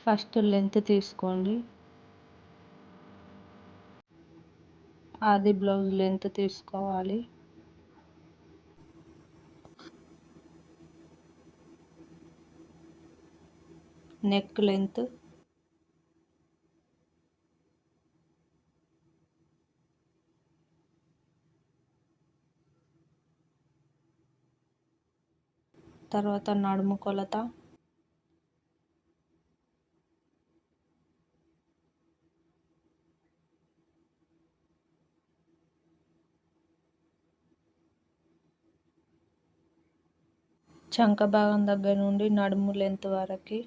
First length తీసుకోండి. అది blouse length తీసుకోవాలి. నెక్ లెంత్, తర్వాత నడుము కొలత, చంక భాగం దగ్గర నుండి నడుము లెంత్ వరకు,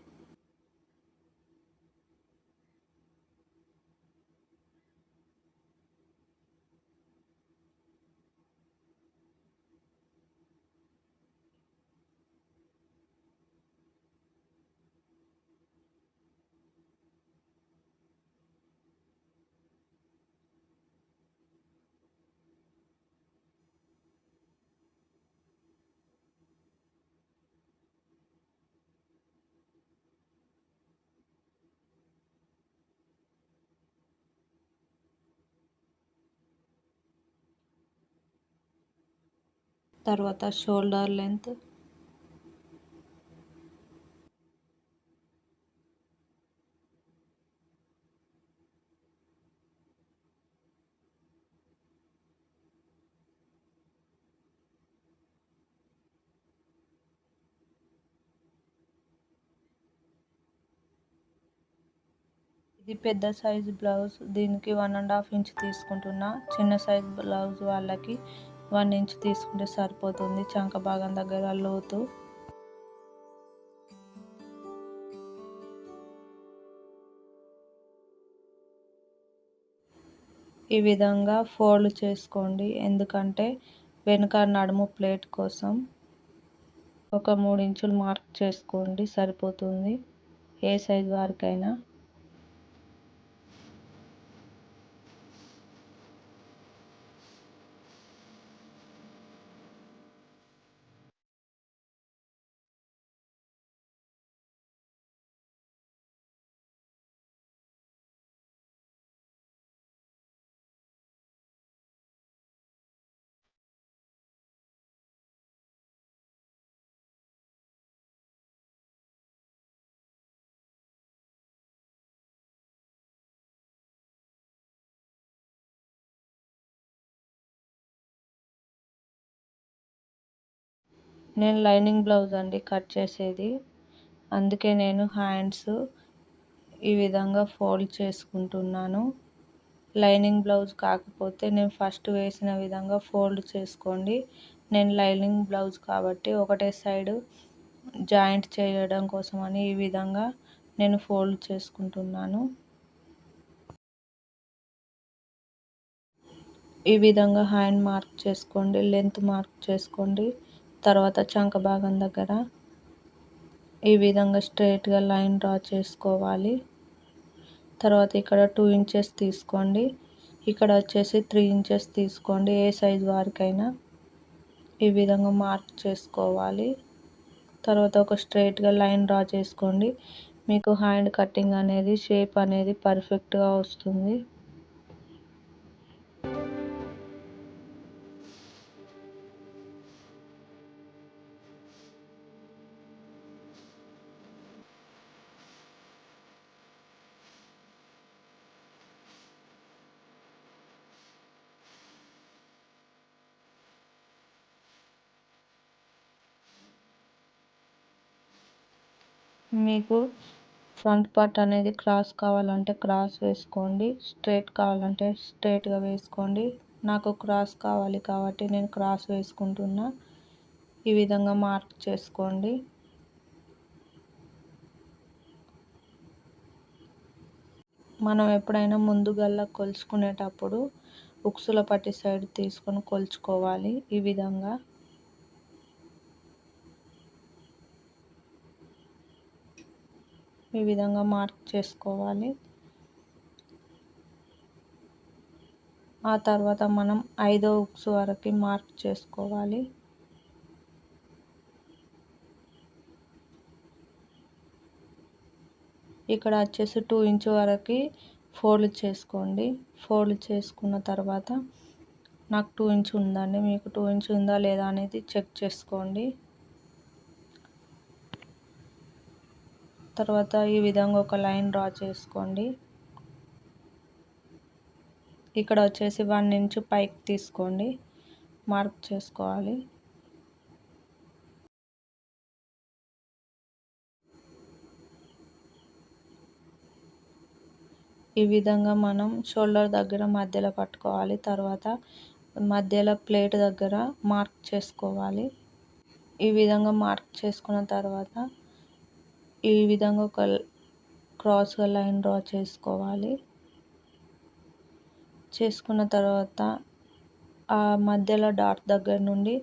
తర్వాత షోల్డర్ లెంత్, ఇది పెద్ద సైజు బ్లౌజ్, దీనికి 1.5 ఇంచ్ తీసుకుంటున్నా. చిన్న సైజు బ్లౌజ్ వాళ్ళకి 1 ఇంచ్ తీసుకుంటే సరిపోతుంది. చంక భాగం దగ్గర లోతు. ఈ విధంగా ఫోల్డ్ చేసుకోండి, ఎందుకంటే వెనుక నడుము ప్లేట్ కోసం. ఒక 3 ఇంచులు మార్క్ చేసుకోండి, సరిపోతుంది ఏ సైజు వారికైనా. నేను లైనింగ్ బ్లౌజ్ అండి కట్ చేసేది, అందుకే నేను హ్యాండ్స్ ఈ విధంగా ఫోల్డ్ చేసుకుంటున్నాను. లైనింగ్ బ్లౌజ్ కాకపోతే నేను ఫస్ట్ వేసిన విధంగా ఫోల్డ్ చేసుకోండి. నేను లైనింగ్ బ్లౌజ్ కాబట్టి ఒకటే సైడ్ జాయింట్ చేయడం కోసమని ఈ విధంగా నేను ఫోల్డ్ చేసుకుంటున్నాను. ఈ విధంగా హ్యాండ్ మార్క్ చేసుకోండి, లెంత్ మార్క్ చేసుకోండి. తర్వాత చంక భాగం దగ్గర ఈ విధంగా స్ట్రైట్గా లైన్ డ్రా చేసుకోవాలి. తర్వాత ఇక్కడ 2 ఇంచెస్ తీసుకోండి, ఇక్కడ వచ్చేసి 3 ఇంచెస్ తీసుకోండి. ఏ సైజు వారికైనా ఈ విధంగా మార్క్ చేసుకోవాలి. తర్వాత ఒక స్ట్రైట్గా లైన్ డ్రా చేసుకోండి. మీకు హ్యాండ్ కటింగ్ అనేది షేప్ అనేది పర్ఫెక్ట్గా వస్తుంది. మీకు ఫ్రంట్ పార్ట్ అనేది క్రాస్ కావాలంటే క్రాస్ వేసుకోండి, స్ట్రైట్ కావాలంటే స్ట్రైట్గా వేసుకోండి. నాకు క్రాస్ కావాలి కాబట్టి నేను క్రాస్ వేసుకుంటున్నా. ఈ విధంగా మార్క్ చేసుకోండి. మనం ఎప్పుడైనా ముందుగల్లా కొలుచుకునేటప్పుడు ఉక్సుల పట్టి సైడ్ తీసుకొని కొలుచుకోవాలి. ఈ విధంగా మార్క్ చేసుకోవాలి. ఆ తర్వాత మనం 5వ ఉక్సు వరకు మార్క్ చేసుకోవాలి. ఇక్కడ వచ్చేసి 2 ఇంచ్ వరకు ఫోల్డ్ చేసుకోండి. ఫోల్డ్ చేసుకున్న తర్వాత నాకు 2 ఇంచ్ ఉందండి, మీకు 2 ఇంచ్ ఉందా లేదా అనేది చెక్ చేసుకోండి. తర్వాత ఈ విధంగా ఒక లైన్ డ్రా చేసుకోండి. ఇక్కడ వచ్చేసి 1 ఇంచ్ పైకి తీసుకోండి, మార్క్ చేసుకోవాలి. ఈ విధంగా మనం షోల్డర్ దగ్గర మధ్యలో పట్టుకోవాలి. తర్వాత మధ్యలో ప్లేట్ దగ్గర మార్క్ చేసుకోవాలి. ఈ విధంగా మార్క్ చేసుకున్న తర్వాత ఈ విధంగా ఒక క్రాస్గా లైన్ డ్రా చేసుకోవాలి. చేసుకున్న తర్వాత ఆ మధ్యలో డాట్ దగ్గర నుండి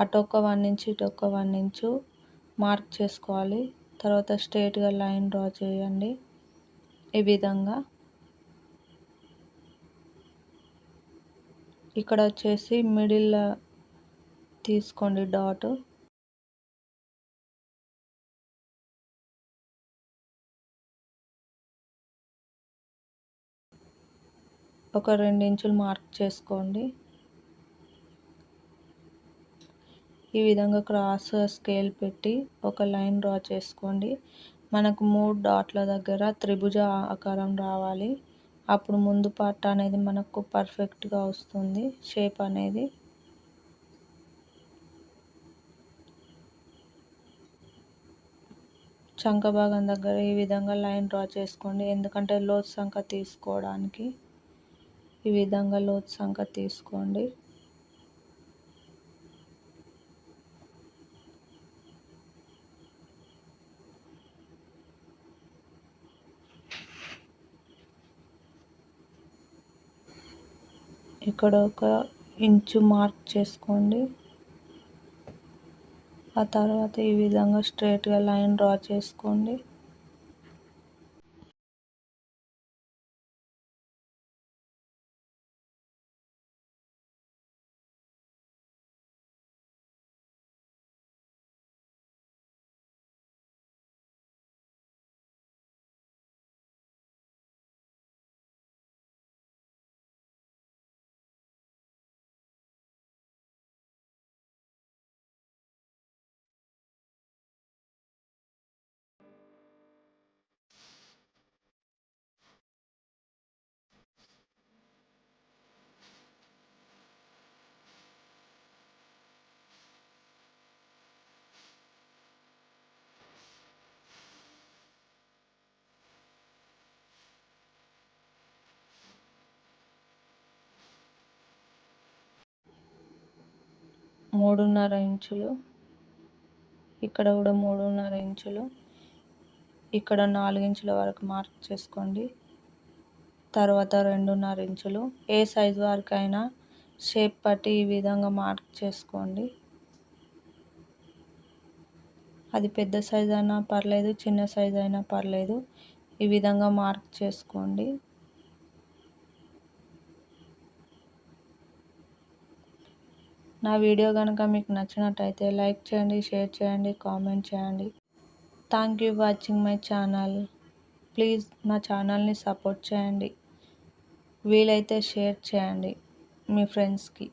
అటు ఒక 1 ఇంచ్ ఇటు ఒక 1 ఇంచ్ మార్క్ చేసుకోవాలి. తర్వాత స్ట్రైట్గా లైన్ డ్రా చేయండి. ఈ విధంగా ఇక్కడ వచ్చేసి మిడిల్ తీసుకోండి డాట్. ఒక 2 ఇంచులు మార్క్ చేసుకోండి. ఈ విధంగా క్రాస్ స్కేల్ పెట్టి ఒక లైన్ డ్రా చేసుకోండి. మనకు 3 డాట్ల దగ్గర త్రిభుజ ఆకారం రావాలి. అప్పుడు ముందు పార్ట్ అనేది మనకు పర్ఫెక్ట్గా వస్తుంది, షేప్ అనేది. చంక భాగం దగ్గర ఈ విధంగా లైన్ డ్రా చేసుకోండి, ఎందుకంటే లోతు సంఖ తీసుకోవడానికి. ఈ విధంగా లోతు సంఖ తీసుకోండి. ఇక్కడ ఒక ఇంచు మార్క్ చేసుకోండి. ఆ తర్వాత ఈ విధంగా స్ట్రైట్గా లైన్ డ్రా చేసుకోండి. మూడున్నర ఇంచులు, ఇక్కడ కూడా 3.5 ఇంచులు, ఇక్కడ 4 ఇంచుల వరకు మార్క్ చేసుకోండి. తర్వాత 2.5 ఇంచులు. ఏ సైజు వరకైనా షేప్ పట్టి ఈ విధంగా మార్క్ చేసుకోండి. అది పెద్ద సైజ్ అయినా పర్లేదు, చిన్న సైజ్ అయినా పర్లేదు, ఈ విధంగా మార్క్ చేసుకోండి. నా వీడియో కనుక మీకు నచ్చినట్టయితే లైక్ చేయండి, షేర్ చేయండి, కామెంట్ చేయండి. Thank you watching my channel. Please నా ఛానల్ని సపోర్ట్ చేయండి. వీలైతే షేర్ చేయండి మీ ఫ్రెండ్స్కి.